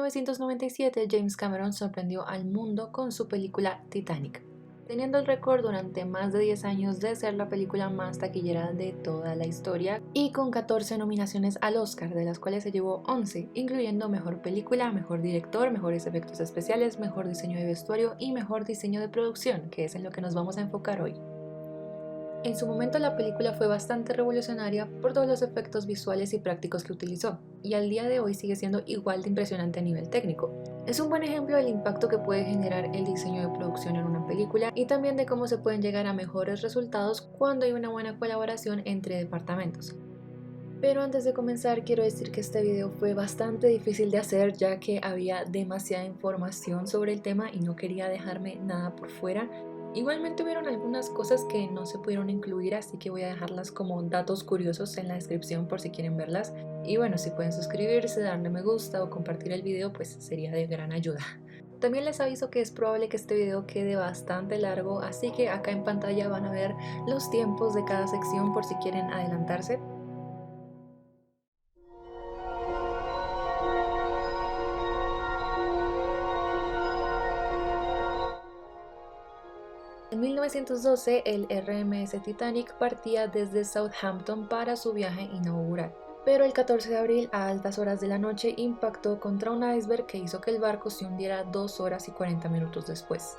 1997, James Cameron sorprendió al mundo con su película Titanic, teniendo el récord durante más de 10 años de ser la película más taquillera de toda la historia y con 14 nominaciones al Oscar, de las cuales se llevó 11, incluyendo Mejor Película, Mejor Director, Mejores Efectos Especiales, Mejor Diseño de Vestuario y Mejor Diseño de Producción, que es en lo que nos vamos a enfocar hoy. En su momento la película fue bastante revolucionaria por todos los efectos visuales y prácticos que utilizó, y al día de hoy sigue siendo igual de impresionante a nivel técnico. Es un buen ejemplo del impacto que puede generar el diseño de producción en una película y también de cómo se pueden llegar a mejores resultados cuando hay una buena colaboración entre departamentos. Pero antes de comenzar quiero decir que este video fue bastante difícil de hacer ya que había demasiada información sobre el tema y no quería dejarme nada por fuera. Igualmente hubieron algunas cosas que no se pudieron incluir, así que voy a dejarlas como datos curiosos en la descripción por si quieren verlas. Y bueno, si pueden suscribirse, darle me gusta o compartir el video, pues sería de gran ayuda. También les aviso que es probable que este video quede bastante largo, así que acá en pantalla van a ver los tiempos de cada sección por si quieren adelantarse. En 1912, el RMS Titanic partía desde Southampton para su viaje inaugural, pero el 14 de abril a altas horas de la noche impactó contra un iceberg que hizo que el barco se hundiera 2 horas y 40 minutos después.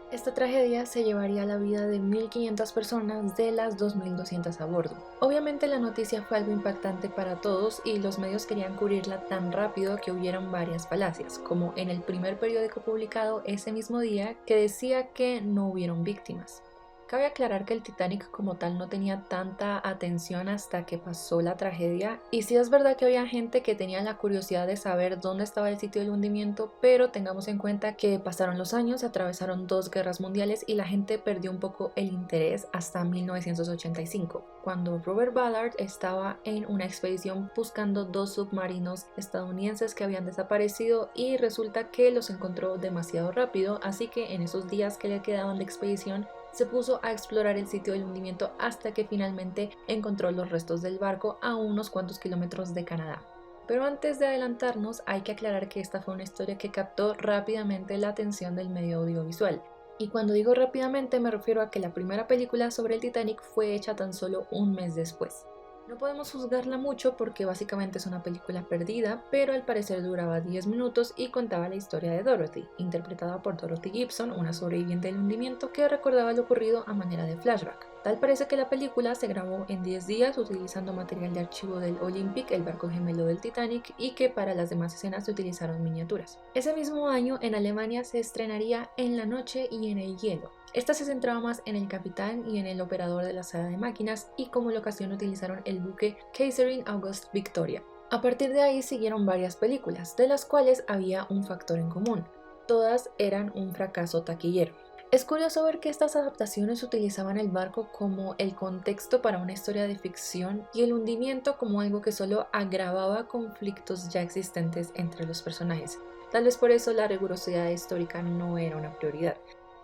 Esta tragedia se llevaría la vida de 1.500 personas de las 2.200 a bordo. Obviamente la noticia fue algo impactante para todos y los medios querían cubrirla tan rápido que hubieron varias falacias, como en el primer periódico publicado ese mismo día que decía que no hubieron víctimas. Cabe aclarar que el Titanic como tal no tenía tanta atención hasta que pasó la tragedia, y sí es verdad que había gente que tenía la curiosidad de saber dónde estaba el sitio del hundimiento, pero tengamos en cuenta que pasaron los años, atravesaron 2 guerras mundiales y la gente perdió un poco el interés hasta 1985, cuando Robert Ballard estaba en una expedición buscando 2 submarinos estadounidenses que habían desaparecido y resulta que los encontró demasiado rápido, así que en esos días que le quedaban de expedición se puso a explorar el sitio del hundimiento hasta que finalmente encontró los restos del barco a unos cuantos kilómetros de Canadá. Pero antes de adelantarnos hay que aclarar que esta fue una historia que captó rápidamente la atención del medio audiovisual. Y cuando digo rápidamente me refiero a que la primera película sobre el Titanic fue hecha tan solo un mes después. No podemos juzgarla mucho porque básicamente es una película perdida, pero al parecer duraba 10 minutos y contaba la historia de Dorothy, interpretada por Dorothy Gibson, una sobreviviente del hundimiento que recordaba lo ocurrido a manera de flashback. Tal parece que la película se grabó en 10 días utilizando material de archivo del Olympic, el barco gemelo del Titanic, y que para las demás escenas se utilizaron miniaturas. Ese mismo año en Alemania se estrenaría En la noche y en el hielo. Esta se centraba más en el capitán y en el operador de la sala de máquinas y como locación utilizaron el buque Kaiserin August Victoria. A partir de ahí siguieron varias películas, de las cuales había un factor en común. Todas eran un fracaso taquillero. Es curioso ver que estas adaptaciones utilizaban el barco como el contexto para una historia de ficción y el hundimiento como algo que solo agravaba conflictos ya existentes entre los personajes. Tal vez por eso la rigurosidad histórica no era una prioridad.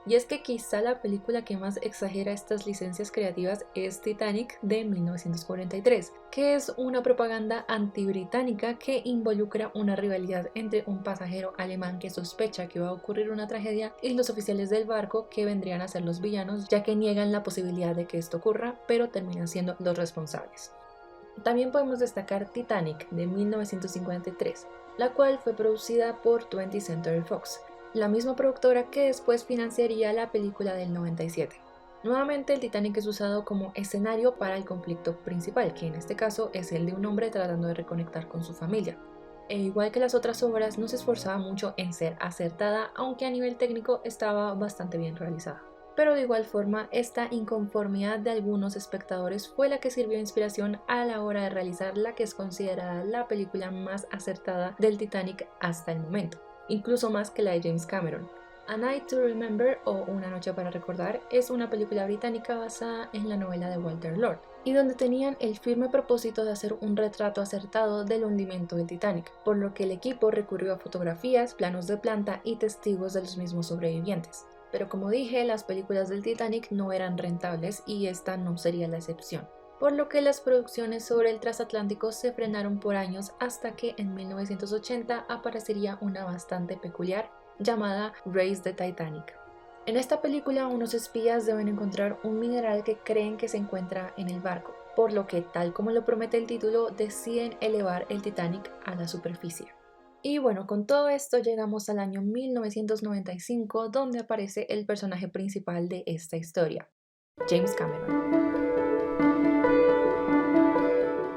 Y es que quizá la película que más exagera estas licencias creativas es Titanic de 1943, que es una propaganda antibritánica que involucra una rivalidad entre un pasajero alemán que sospecha que va a ocurrir una tragedia y los oficiales del barco que vendrían a ser los villanos, ya que niegan la posibilidad de que esto ocurra, pero terminan siendo los responsables. También podemos destacar Titanic de 1953, la cual fue producida por 20th Century Fox, la misma productora que después financiaría la película del 97. Nuevamente el Titanic es usado como escenario para el conflicto principal, que en este caso es el de un hombre tratando de reconectar con su familia. E igual que las otras obras, no se esforzaba mucho en ser acertada, aunque a nivel técnico estaba bastante bien realizada. Pero de igual forma, esta inconformidad de algunos espectadores fue la que sirvió de inspiración a la hora de realizar la que es considerada la película más acertada del Titanic hasta el momento, incluso más que la de James Cameron. A Night to Remember o Una noche para recordar es una película británica basada en la novela de Walter Lord, y donde tenían el firme propósito de hacer un retrato acertado del hundimiento del Titanic, por lo que el equipo recurrió a fotografías, planos de planta y testigos de los mismos sobrevivientes. Pero como dije, las películas del Titanic no eran rentables y esta no sería la excepción, por lo que las producciones sobre el transatlántico se frenaron por años hasta que en 1980 aparecería una bastante peculiar llamada Race the Titanic. En esta película, unos espías deben encontrar un mineral que creen que se encuentra en el barco, por lo que, tal como lo promete el título, deciden elevar el Titanic a la superficie. Y bueno, con todo esto llegamos al año 1995, donde aparece el personaje principal de esta historia, James Cameron.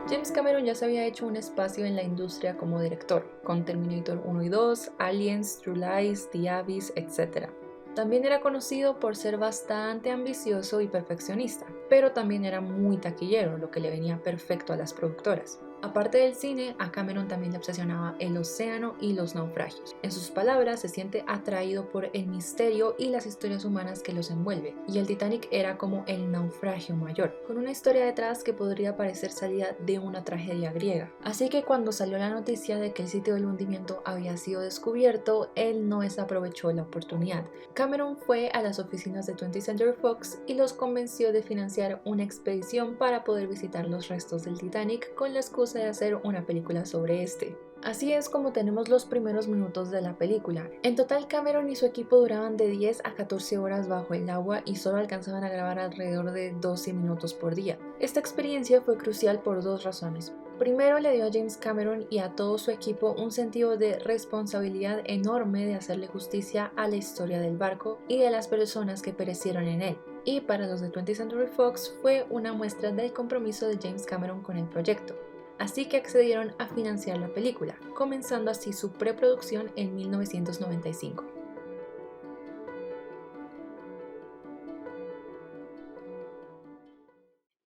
James Cameron ya se había hecho un espacio en la industria como director, con Terminator 1 y 2, Aliens, True Lies, The Abyss, etc. También era conocido por ser bastante ambicioso y perfeccionista, pero también era muy taquillero, lo que le venía perfecto a las productoras. Aparte del cine, a Cameron también le obsesionaba el océano y los naufragios. En sus palabras, se siente atraído por el misterio y las historias humanas que los envuelve, y el Titanic era como el naufragio mayor, con una historia detrás que podría parecer salida de una tragedia griega. Así que cuando salió la noticia de que el sitio del hundimiento había sido descubierto, él no desaprovechó la oportunidad. Cameron fue a las oficinas de 20th Century Fox y los convenció de financiar una expedición para poder visitar los restos del Titanic con la excusa de hacer una película sobre este. Así es como tenemos los primeros minutos de la película. En total, Cameron y su equipo duraban de 10 a 14 horas bajo el agua y solo alcanzaban a grabar alrededor de 12 minutos por día. Esta experiencia fue crucial por dos razones. Primero, le dio a James Cameron y a todo su equipo un sentido de responsabilidad enorme de hacerle justicia a la historia del barco y de las personas que perecieron en él. Y para los de 20th Century Fox fue una muestra del compromiso de James Cameron con el proyecto. Así que accedieron a financiar la película, comenzando así su preproducción en 1995.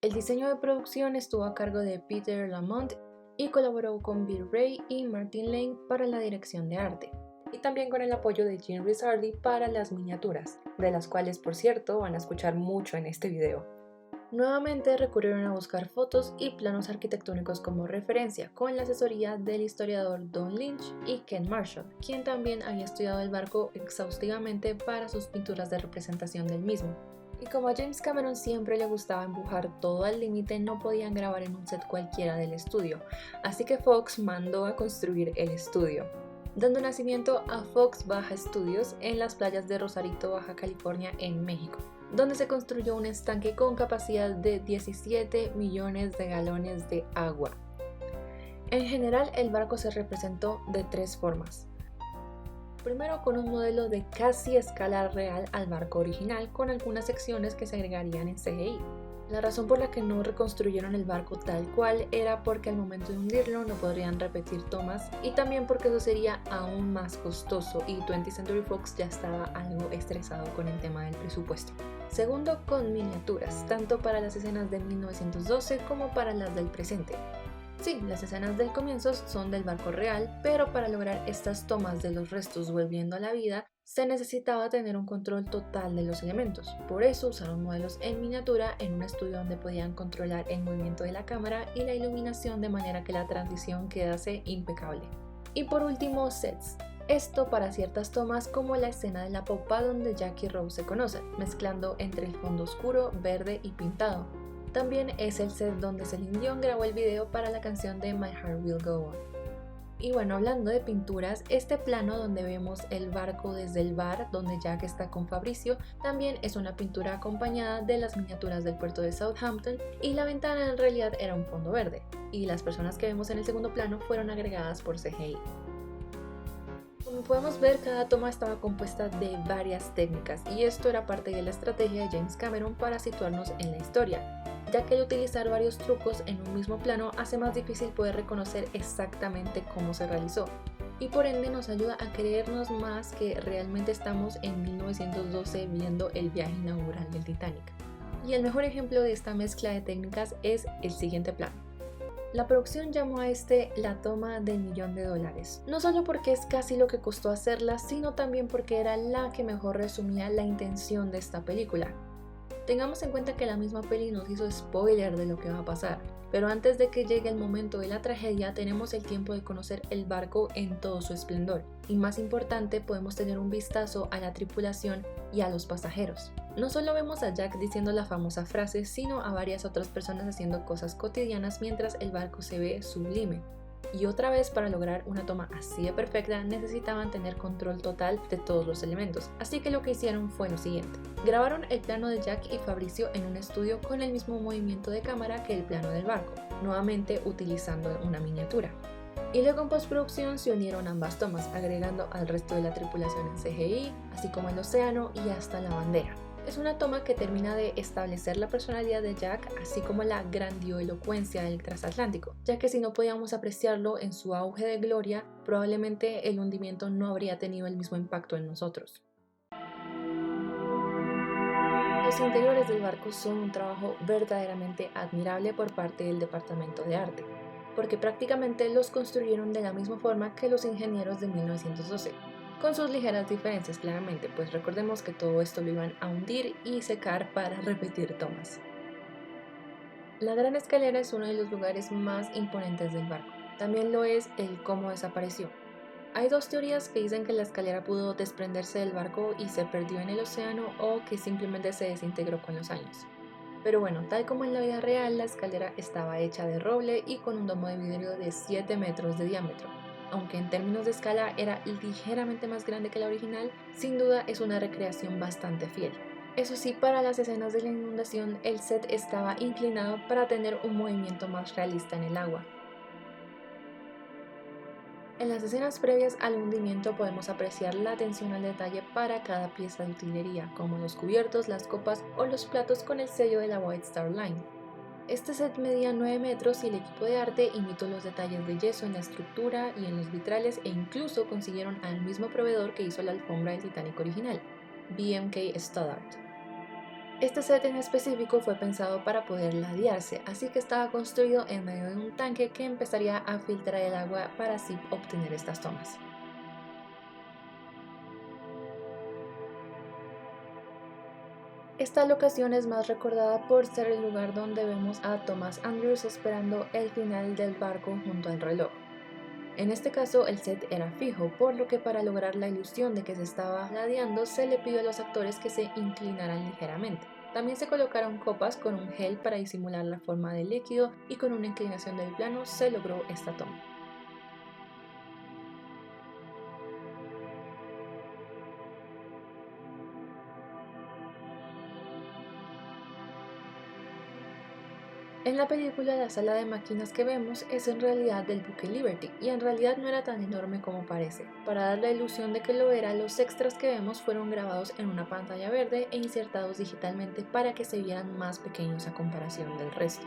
El diseño de producción estuvo a cargo de Peter Lamont y colaboró con Bill Ray y Martin Lane para la dirección de arte, y también con el apoyo de Gene Ricciardi para las miniaturas, de las cuales, por cierto, van a escuchar mucho en este video. Nuevamente recurrieron a buscar fotos y planos arquitectónicos como referencia, con la asesoría del historiador Don Lynch y Ken Marshall, quien también había estudiado el barco exhaustivamente para sus pinturas de representación del mismo. Y como a James Cameron siempre le gustaba empujar todo al límite, no podían grabar en un set cualquiera del estudio, así que Fox mandó a construir el estudio, dando nacimiento a Fox Baja Studios en las playas de Rosarito, Baja California, en México, donde se construyó un estanque con capacidad de 17 millones de galones de agua. En general, el barco se representó de tres formas. Primero, con un modelo de casi escala real al barco original, con algunas secciones que se agregarían en CGI. La razón por la que no reconstruyeron el barco tal cual era porque al momento de hundirlo no podrían repetir tomas, y también porque eso sería aún más costoso y 20th Century Fox ya estaba algo estresado con el tema del presupuesto. Segundo, con miniaturas, tanto para las escenas de 1912 como para las del presente. Sí, las escenas del comienzo son del barco real, pero para lograr estas tomas de los restos volviendo a la vida, se necesitaba tener un control total de los elementos. Por eso usaron modelos en miniatura en un estudio donde podían controlar el movimiento de la cámara y la iluminación de manera que la transición quedase impecable. Y por último, sets. Esto para ciertas tomas como la escena de la popa donde Jack y Rose se conocen, mezclando entre el fondo oscuro, verde y pintado. También es el set donde Celine Dion grabó el video para la canción de My Heart Will Go On. Y bueno, hablando de pinturas, este plano donde vemos el barco desde el bar donde Jack está con Fabricio también es una pintura acompañada de las miniaturas del puerto de Southampton, y la ventana en realidad era un fondo verde, y las personas que vemos en el segundo plano fueron agregadas por CGI. Como podemos ver, cada toma estaba compuesta de varias técnicas, y esto era parte de la estrategia de James Cameron para situarnos en la historia, ya que el utilizar varios trucos en un mismo plano hace más difícil poder reconocer exactamente cómo se realizó, y por ende nos ayuda a creernos más que realmente estamos en 1912 viendo el viaje inaugural del Titanic. Y el mejor ejemplo de esta mezcla de técnicas es el siguiente plano. La producción llamó a este la toma del $1.000.000, no solo porque es casi lo que costó hacerla, sino también porque era la que mejor resumía la intención de esta película. Tengamos en cuenta que la misma peli nos hizo spoiler de lo que va a pasar, pero antes de que llegue el momento de la tragedia tenemos el tiempo de conocer el barco en todo su esplendor, y más importante podemos tener un vistazo a la tripulación y a los pasajeros. No solo vemos a Jack diciendo la famosa frase, sino a varias otras personas haciendo cosas cotidianas mientras el barco se ve sublime. Y otra vez, para lograr una toma así de perfecta necesitaban tener control total de todos los elementos, así que lo que hicieron fue lo siguiente: grabaron el plano de Jack y Fabricio en un estudio con el mismo movimiento de cámara que el plano del barco, nuevamente utilizando una miniatura. Y luego en postproducción se unieron ambas tomas, agregando al resto de la tripulación en CGI, así como el océano y hasta la bandera. Es una toma que termina de establecer la personalidad de Jack, así como la grandilocuencia del transatlántico, ya que si no podíamos apreciarlo en su auge de gloria, probablemente el hundimiento no habría tenido el mismo impacto en nosotros. Los interiores del barco son un trabajo verdaderamente admirable por parte del departamento de arte, porque prácticamente los construyeron de la misma forma que los ingenieros de 1912. Con sus ligeras diferencias claramente, pues recordemos que todo esto lo iban a hundir y secar para repetir tomas. La gran escalera es uno de los lugares más imponentes del barco. También lo es el cómo desapareció. Hay dos teorías que dicen que la escalera pudo desprenderse del barco y se perdió en el océano, o que simplemente se desintegró con los años. Pero bueno, tal como en la vida real, la escalera estaba hecha de roble y con un domo de vidrio de 7 metros de diámetro. Aunque en términos de escala era ligeramente más grande que la original, sin duda es una recreación bastante fiel. Eso sí, para las escenas de la inundación, el set estaba inclinado para tener un movimiento más realista en el agua. En las escenas previas al hundimiento podemos apreciar la atención al detalle para cada pieza de utilería, como los cubiertos, las copas o los platos con el sello de la White Star Line. Este set medía 9 metros y el equipo de arte imitó los detalles de yeso en la estructura y en los vitrales, e incluso consiguieron al mismo proveedor que hizo la alfombra del Titanic original, BMK Stoddard. Este set en específico fue pensado para poder ladearse, así que estaba construido en medio de un tanque que empezaría a filtrar el agua para así obtener estas tomas. Esta locación es más recordada por ser el lugar donde vemos a Thomas Andrews esperando el final del barco junto al reloj. En este caso el set era fijo, por lo que para lograr la ilusión de que se estaba ladeando se le pidió a los actores que se inclinaran ligeramente. También se colocaron copas con un gel para disimular la forma del líquido, y con una inclinación del plano se logró esta toma. En la película, la sala de máquinas que vemos es en realidad del buque Liberty, y en realidad no era tan enorme como parece. Para dar la ilusión de que lo era, los extras que vemos fueron grabados en una pantalla verde e insertados digitalmente para que se vieran más pequeños a comparación del resto.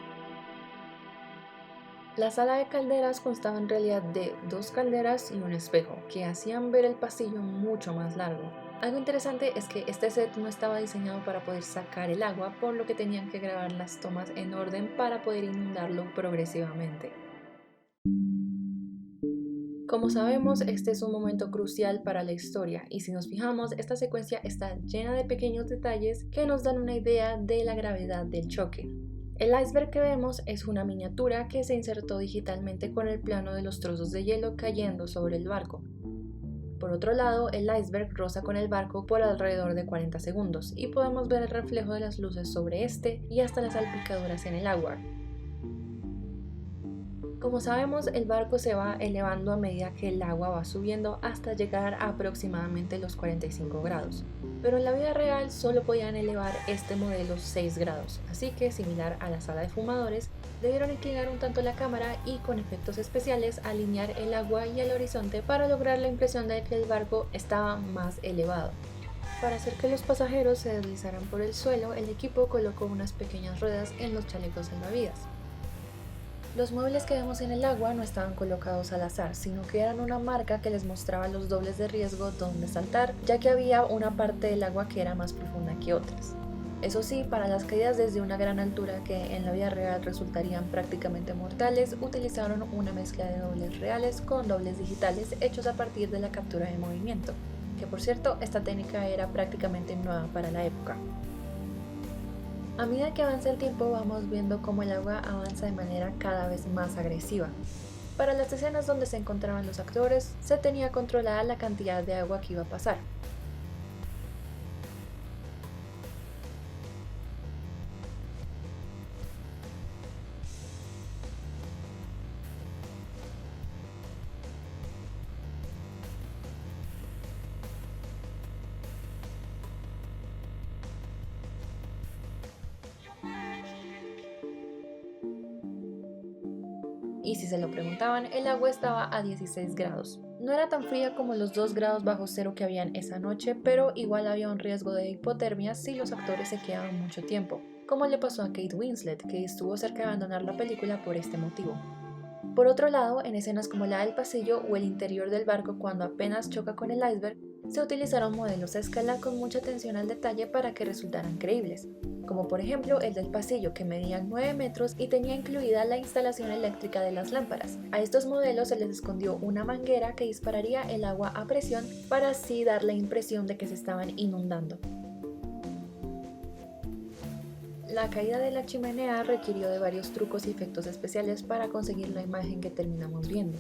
La sala de calderas constaba en realidad de 2 calderas y un espejo, que hacían ver el pasillo mucho más largo. Algo interesante es que este set no estaba diseñado para poder sacar el agua, por lo que tenían que grabar las tomas en orden para poder inundarlo progresivamente. Como sabemos, este es un momento crucial para la historia, y si nos fijamos, esta secuencia está llena de pequeños detalles que nos dan una idea de la gravedad del choque. El iceberg que vemos es una miniatura que se insertó digitalmente con el plano de los trozos de hielo cayendo sobre el barco. Por otro lado, el iceberg roza con el barco por alrededor de 40 segundos y podemos ver el reflejo de las luces sobre este y hasta las salpicaduras en el agua. Como sabemos, el barco se va elevando a medida que el agua va subiendo hasta llegar a aproximadamente los 45 grados, pero en la vida real solo podían elevar este modelo 6 grados, así que, similar a la sala de fumadores, debieron inclinar un tanto la cámara y, con efectos especiales, alinear el agua y el horizonte para lograr la impresión de que el barco estaba más elevado. Para hacer que los pasajeros se deslizaran por el suelo, el equipo colocó unas pequeñas ruedas en los chalecos salvavidas. Los muebles que vemos en el agua no estaban colocados al azar, sino que eran una marca que les mostraba los dobles de riesgo donde saltar, ya que había una parte del agua que era más profunda que otras. Eso sí, para las caídas desde una gran altura que en la vida real resultarían prácticamente mortales, utilizaron una mezcla de dobles reales con dobles digitales hechos a partir de la captura de movimiento, que por cierto, esta técnica era prácticamente nueva para la época. A medida que avanza el tiempo vamos viendo cómo el agua avanza de manera cada vez más agresiva. Para las escenas donde se encontraban los actores, se tenía controlada la cantidad de agua que iba a pasar. Y si se lo preguntaban, el agua estaba a 16 grados. No era tan fría como los 2 grados bajo cero que habían esa noche, pero igual había un riesgo de hipotermia si los actores se quedaban mucho tiempo, como le pasó a Kate Winslet, que estuvo cerca de abandonar la película por este motivo. Por otro lado, en escenas como la del pasillo o el interior del barco cuando apenas choca con el iceberg, se utilizaron modelos a escala con mucha atención al detalle para que resultaran creíbles, como por ejemplo el del pasillo que medía 9 metros y tenía incluida la instalación eléctrica de las lámparas. A estos modelos se les escondió una manguera que dispararía el agua a presión para así dar la impresión de que se estaban inundando. La caída de la chimenea requirió de varios trucos y efectos especiales para conseguir la imagen que terminamos viendo.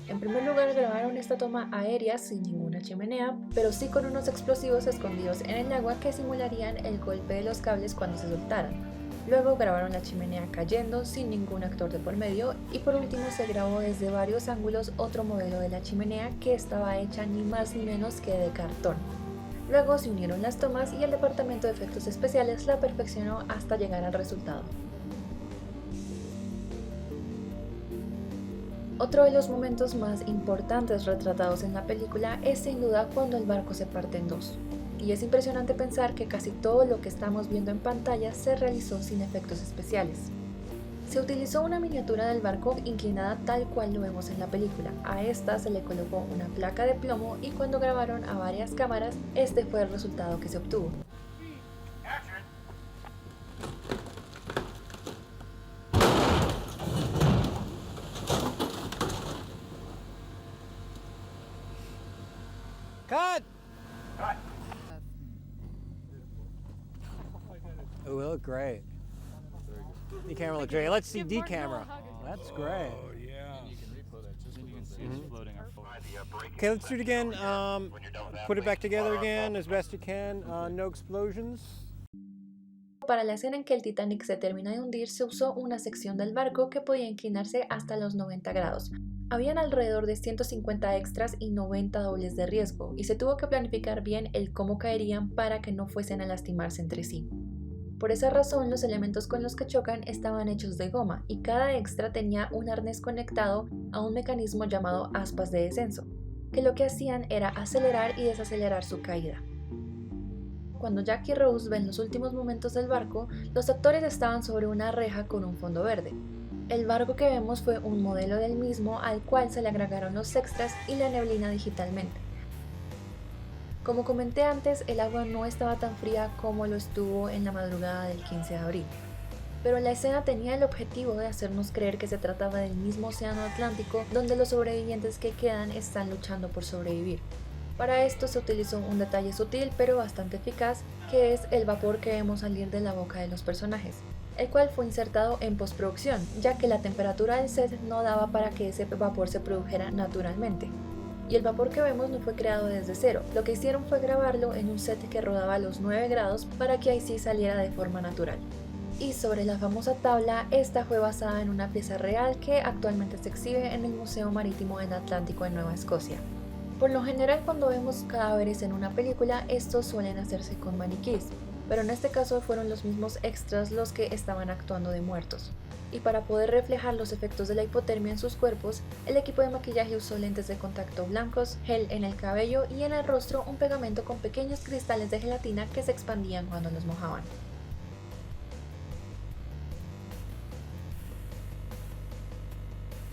En primer lugar, grabaron esta toma aérea sin ninguna chimenea, pero sí con unos explosivos escondidos en el agua que simularían el golpe de los cables cuando se soltaran. Luego grabaron la chimenea cayendo sin ningún actor de por medio y por último se grabó desde varios ángulos otro modelo de la chimenea que estaba hecha ni más ni menos que de cartón. Luego se unieron las tomas y el departamento de efectos especiales la perfeccionó hasta llegar al resultado. Otro de los momentos más importantes retratados en la película es sin duda cuando el barco se parte en dos. Y es impresionante pensar que casi todo lo que estamos viendo en pantalla se realizó sin efectos especiales. Se utilizó una miniatura del barco inclinada tal cual lo vemos en la película. A esta se le colocó una placa de plomo y cuando grabaron a varias cámaras, este fue el resultado que se obtuvo. Cut! Oh, we look great. The camera looks great. Let's see D camera. That's great. Oh, yeah. And you can replay that just you can see it's floating our forward. Okay, let's do it again. Put it back together again as best you can. No explosions. Para la escena en que el Titanic se termina de hundir, se usó una sección del barco que podía inclinarse hasta los 90 grados. Habían alrededor de 150 extras y 90 dobles de riesgo, y se tuvo que planificar bien el cómo caerían para que no fuesen a lastimarse entre sí. Por esa razón, los elementos con los que chocan estaban hechos de goma, y cada extra tenía un arnés conectado a un mecanismo llamado aspas de descenso, que lo que hacían era acelerar y desacelerar su caída. Cuando Jack y Rose ven los últimos momentos del barco, los actores estaban sobre una reja con un fondo verde. El barco que vemos fue un modelo del mismo al cual se le agregaron los extras y la neblina digitalmente. Como comenté antes, el agua no estaba tan fría como lo estuvo en la madrugada del 15 de abril. Pero la escena tenía el objetivo de hacernos creer que se trataba del mismo océano Atlántico donde los sobrevivientes que quedan están luchando por sobrevivir. Para esto se utilizó un detalle sutil pero bastante eficaz, que es el vapor que vemos salir de la boca de los personajes, el cual fue insertado en postproducción, ya que la temperatura del set no daba para que ese vapor se produjera naturalmente. Y el vapor que vemos no fue creado desde cero, lo que hicieron fue grabarlo en un set que rodaba a los 9 grados para que ahí sí saliera de forma natural. Y sobre la famosa tabla, esta fue basada en una pieza real que actualmente se exhibe en el Museo Marítimo del Atlántico en Nueva Escocia. Por lo general, cuando vemos cadáveres en una película, estos suelen hacerse con maniquís, pero en este caso fueron los mismos extras los que estaban actuando de muertos. Y para poder reflejar los efectos de la hipotermia en sus cuerpos, el equipo de maquillaje usó lentes de contacto blancos, gel en el cabello y en el rostro un pegamento con pequeños cristales de gelatina que se expandían cuando los mojaban.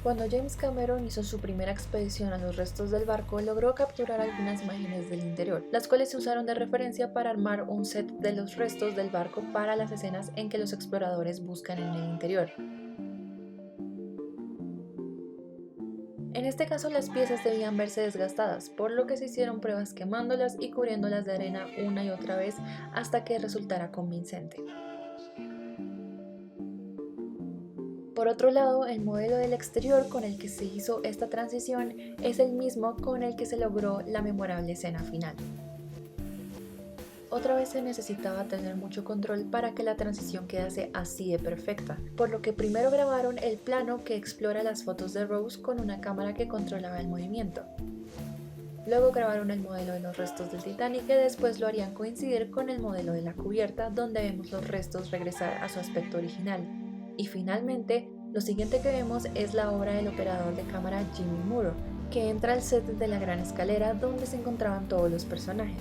Cuando James Cameron hizo su primera expedición a los restos del barco, logró capturar algunas imágenes del interior, las cuales se usaron de referencia para armar un set de los restos del barco para las escenas en que los exploradores buscan en el interior. En este caso las piezas debían verse desgastadas, por lo que se hicieron pruebas quemándolas y cubriéndolas de arena una y otra vez hasta que resultara convincente. Por otro lado, el modelo del exterior con el que se hizo esta transición es el mismo con el que se logró la memorable escena final. Otra vez se necesitaba tener mucho control para que la transición quedase así de perfecta, por lo que primero grabaron el plano que explora las fotos de Rose con una cámara que controlaba el movimiento. Luego grabaron el modelo de los restos del Titanic, que después lo harían coincidir con el modelo de la cubierta, donde vemos los restos regresar a su aspecto original. Y finalmente, lo siguiente que vemos es la obra del operador de cámara Jimmy Muro, que entra al set de la gran escalera donde se encontraban todos los personajes,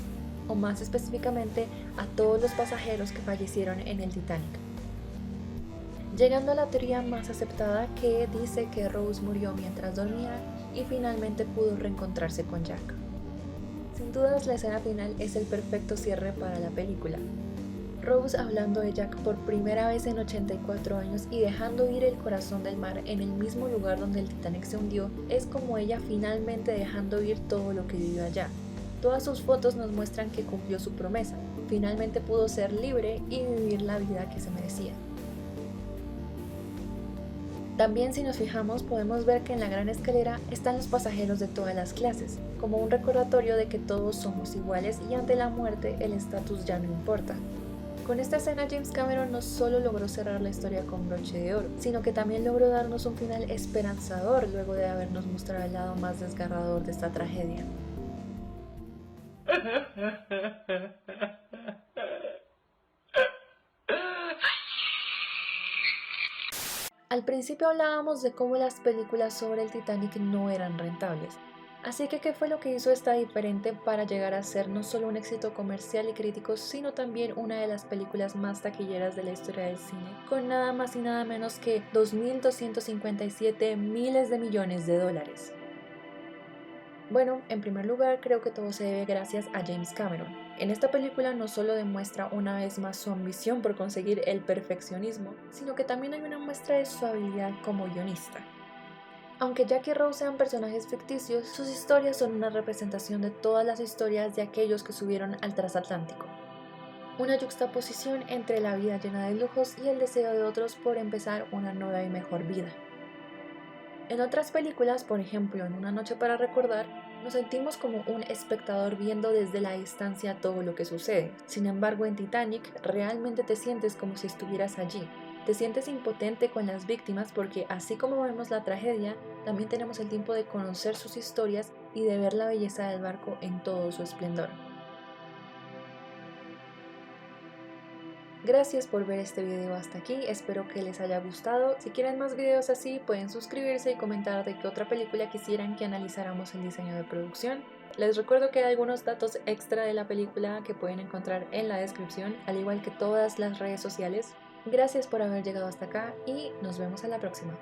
o más específicamente a todos los pasajeros que fallecieron en el Titanic. Llegando a la teoría más aceptada, que dice que Rose murió mientras dormía y finalmente pudo reencontrarse con Jack. Sin dudas, la escena final es el perfecto cierre para la película. Rose hablando de Jack por primera vez en 84 años y dejando ir el corazón del mar en el mismo lugar donde el Titanic se hundió, es como ella finalmente dejando ir todo lo que vivió allá. Todas sus fotos nos muestran que cumplió su promesa, finalmente pudo ser libre y vivir la vida que se merecía. También, si nos fijamos, podemos ver que en la gran escalera están los pasajeros de todas las clases, como un recordatorio de que todos somos iguales y ante la muerte el estatus ya no importa. Con esta escena, James Cameron no solo logró cerrar la historia con broche de oro, sino que también logró darnos un final esperanzador luego de habernos mostrado el lado más desgarrador de esta tragedia. Al principio hablábamos de cómo las películas sobre el Titanic no eran rentables, así que ¿qué fue lo que hizo esta diferente para llegar a ser no solo un éxito comercial y crítico, sino también una de las películas más taquilleras de la historia del cine, con nada más y nada menos que 2.257 miles de millones de dólares? Bueno, en primer lugar, creo que todo se debe gracias a James Cameron. En esta película no solo demuestra una vez más su ambición por conseguir el perfeccionismo, sino que también hay una muestra de su habilidad como guionista. Aunque Jack y Rose sean personajes ficticios, sus historias son una representación de todas las historias de aquellos que subieron al transatlántico. Una yuxtaposición entre la vida llena de lujos y el deseo de otros por empezar una nueva y mejor vida. En otras películas, por ejemplo en Una noche para recordar, nos sentimos como un espectador viendo desde la distancia todo lo que sucede. Sin embargo, en Titanic realmente te sientes como si estuvieras allí. Te sientes impotente con las víctimas porque, así como vemos la tragedia, también tenemos el tiempo de conocer sus historias y de ver la belleza del barco en todo su esplendor. Gracias por ver este video hasta aquí, espero que les haya gustado. Si quieren más videos así, pueden suscribirse y comentar de qué otra película quisieran que analizáramos el diseño de producción. Les recuerdo que hay algunos datos extra de la película que pueden encontrar en la descripción, al igual que todas las redes sociales. Gracias por haber llegado hasta acá y nos vemos en la próxima.